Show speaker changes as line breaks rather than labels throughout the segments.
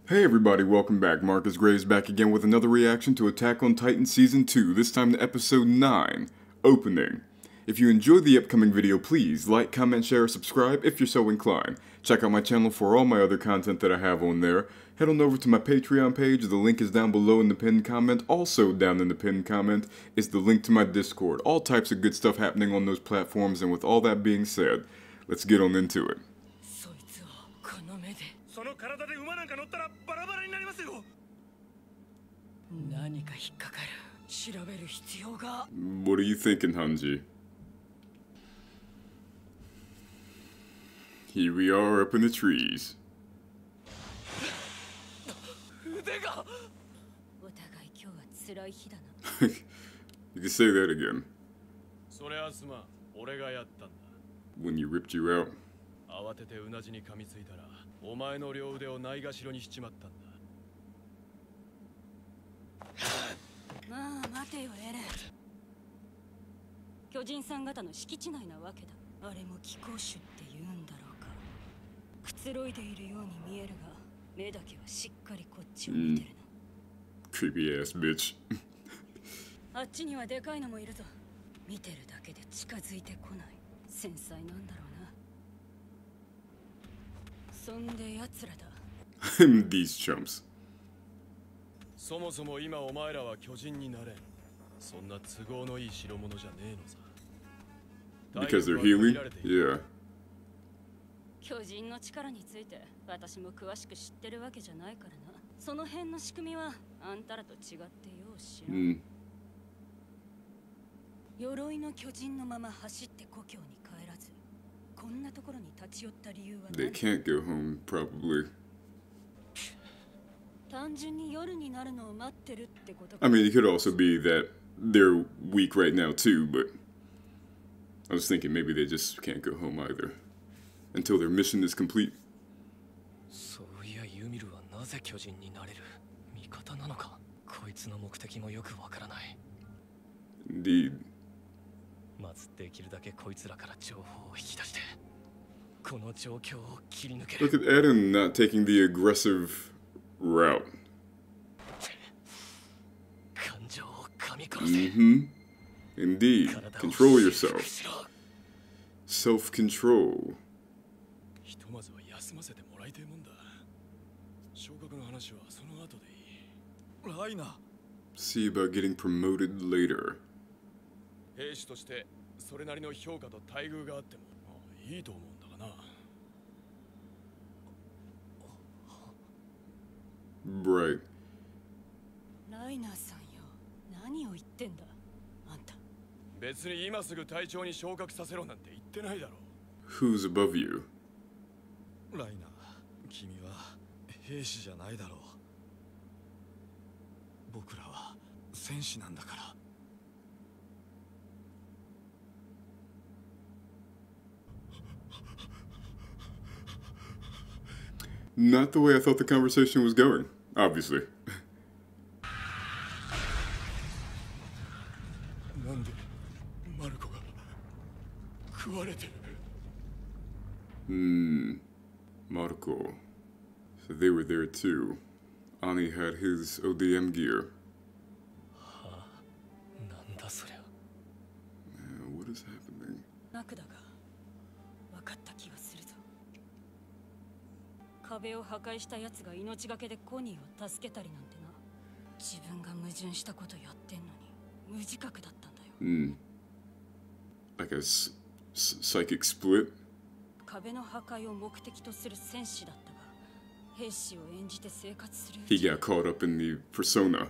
Hey everybody, welcome back. Markus Graves back again with another reaction to Attack on Titan Season 2, this time to Episode 9, Opening. If you enjoyed the upcoming video, please like, comment, share, subscribe if you're so inclined. Check out my channel for all my other content that I have on there. Head on over to my Patreon page, the link is down below in the pinned comment. Also down in the pinned comment is the link to my Discord. All types of good stuff happening on those platforms, and with all that being said, let's get on into it. What are you thinking, Hanji? Here we are up in the trees. You can say that again. When you ripped you out. Creepy ass bitch. These chumps. Because they're healing? Yeah. They can't go home, probably. I mean, it could also be that they're weak right now too, but I was thinking maybe they just can't go home either until their mission is complete. Indeed. Look at Eren not taking the aggressive route. Indeed. Control yourself. Self-control. See about getting promoted later. Right. Who's above you? Not the way I thought the conversation was going, obviously. Marco. So they were there too. Ani had his ODM gear. What is happening? Like a psychic split? He got caught up in the persona.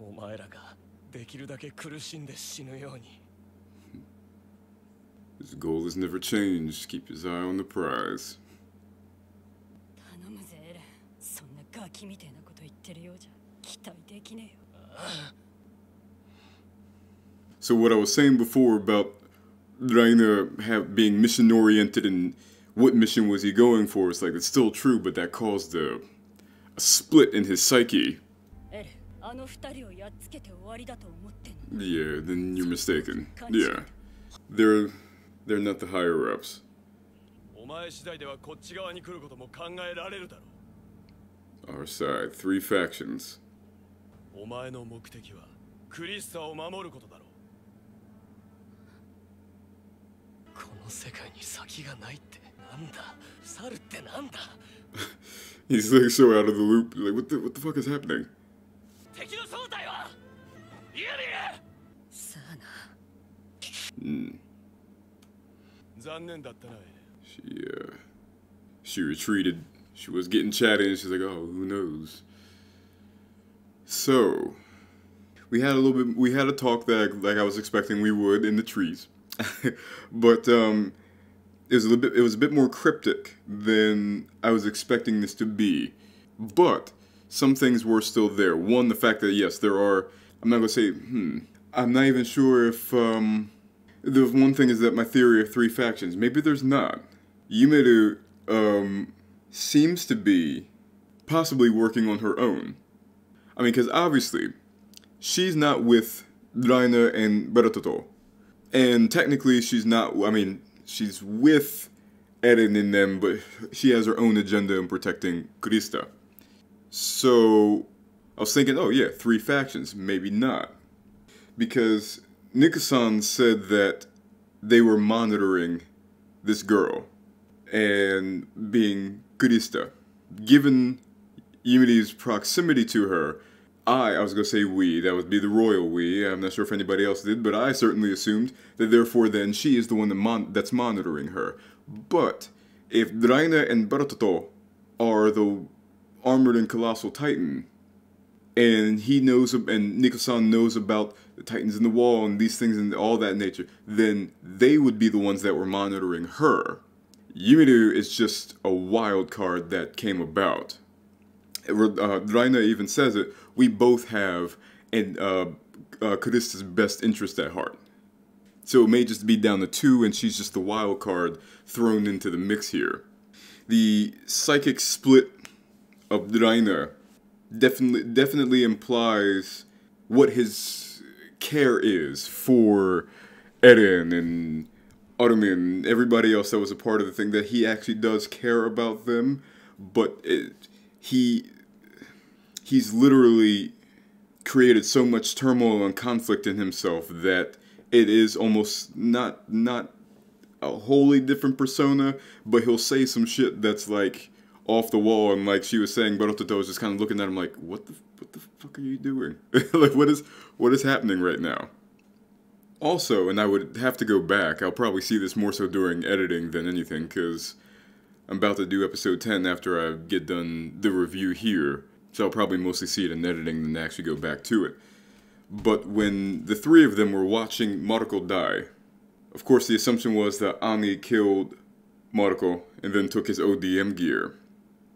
お前らができるだけ苦しんで死ぬように。
His goal has never changed. Keep his eye on the prize.
頼むぜエレン。そんなガキみたいなこと言ってるようじゃ期待できねえよ。
So what I was saying before about Raina being mission oriented and what mission was he going for, it's like it's still true, but that caused a split in his psyche.
エレン、あの二人をやっつけて終わりだと思ってんの。
Yeah, then you're mistaken. Yeah. They're not the higher ups.
お前次第ではこっち側に来ることも考えられるだろう。
Our side, 3 factions.
お前の目的はクリスタを守ることだろう。この世界に先がないってなんだ。猿ってなんだ。
He's like so out of the loop. Like what the fuck is happening?
敵の正体はユリア。
さあな。
残念だったな。
She retreated. She was getting chatty and she's like, oh, who knows? So we had a talk that like I was expecting we would in the trees. But it was a bit more cryptic than I was expecting this to be. But some things were still there. One, the fact that yes, there are, I'm not gonna say, I'm not even sure if the one thing is that my theory of 3 factions, maybe there's not. Yumeru seems to be possibly working on her own. I mean, because obviously, she's not with Raina and Beratoto. And technically, she's not, I mean, she's with Eren and them, but she has her own agenda in protecting Krista. So, I was thinking, oh yeah, 3 factions, maybe not. Because Nika-san said that they were monitoring this girl and being Krista. Given Yumi's proximity to her, I was going to say we, that would be the royal we, I'm not sure if anybody else did, but I certainly assumed that therefore then she is the one that's monitoring her. But if Draina and Baratoto are the armored and colossal titan, and he knows, and Nika-san knows about the titans in the wall and these things and all that nature, then they would be the ones that were monitoring her. Yumiru is just a wild card that came about. Raina even says it, we both have Karista's best interest at heart. So it may just be down to 2 and she's just the wild card thrown into the mix here. The psychic split of Raina definitely implies what his care is for Eren and Armin, everybody else that was a part of the thing, that he actually does care about them, but he's literally created so much turmoil and conflict in himself that it is almost not a wholly different persona, but he'll say some shit that's like off the wall, and like she was saying, Barototo was just kind of looking at him like, what the fuck are you doing? Like, what is happening right now? Also, and I would have to go back, I'll probably see this more so during editing than anything, because I'm about to do episode 10 after I get done the review here, so I'll probably mostly see it in editing than actually go back to it. But when the 3 of them were watching Marco die, of course the assumption was that Ani killed Marco and then took his ODM gear.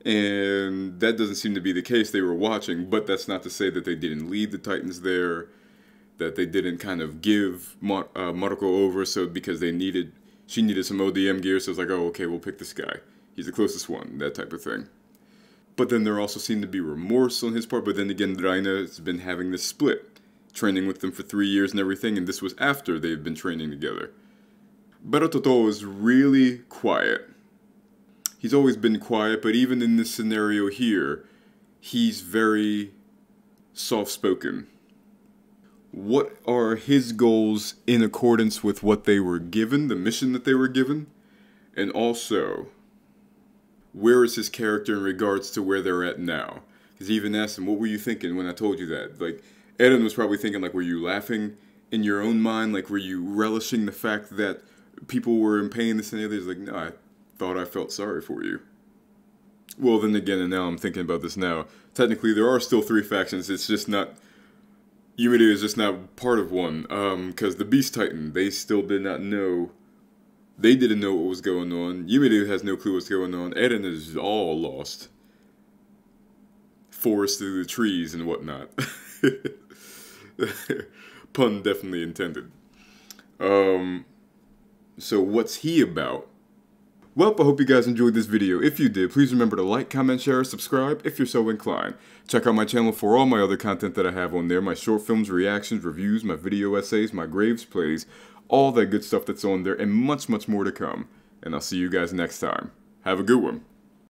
And that doesn't seem to be the case. They were watching, but that's not to say that they didn't lead the Titans there, that they didn't kind of give Marco over, so because she needed some ODM gear, so it's like, oh, okay, we'll pick this guy. He's the closest one, that type of thing. But then there also seemed to be remorse on his part, but then again, Raina has been having this split, training with them for 3 years and everything, and this was after they've been training together. Barototo is really quiet. He's always been quiet, but even in this scenario here, he's very soft-spoken. What are his goals in accordance with what they were given, the mission that they were given? And also, where is his character in regards to where they're at now? Because he even asked him, what were you thinking when I told you that? Like, Eren was probably thinking, like, were you laughing in your own mind? Like, were you relishing the fact that people were in pain, this and the other? He's like, no, I thought I felt sorry for you. Well, then again, and now I'm thinking about this now, technically there are still 3 factions, it's just not Yumida is just not part of one, because the Beast Titan, they still did not know. They didn't know what was going on. Yumida has no clue what's going on. Eren is all lost. Forest through the trees and whatnot. Pun definitely intended. So what's he about? Well, I hope you guys enjoyed this video. If you did, please remember to like, comment, share, or subscribe if you're so inclined. Check out my channel for all my other content that I have on there. My short films, reactions, reviews, my video essays, my Graves plays, all that good stuff that's on there, and much, much more to come. And I'll see you guys next time. Have a good one.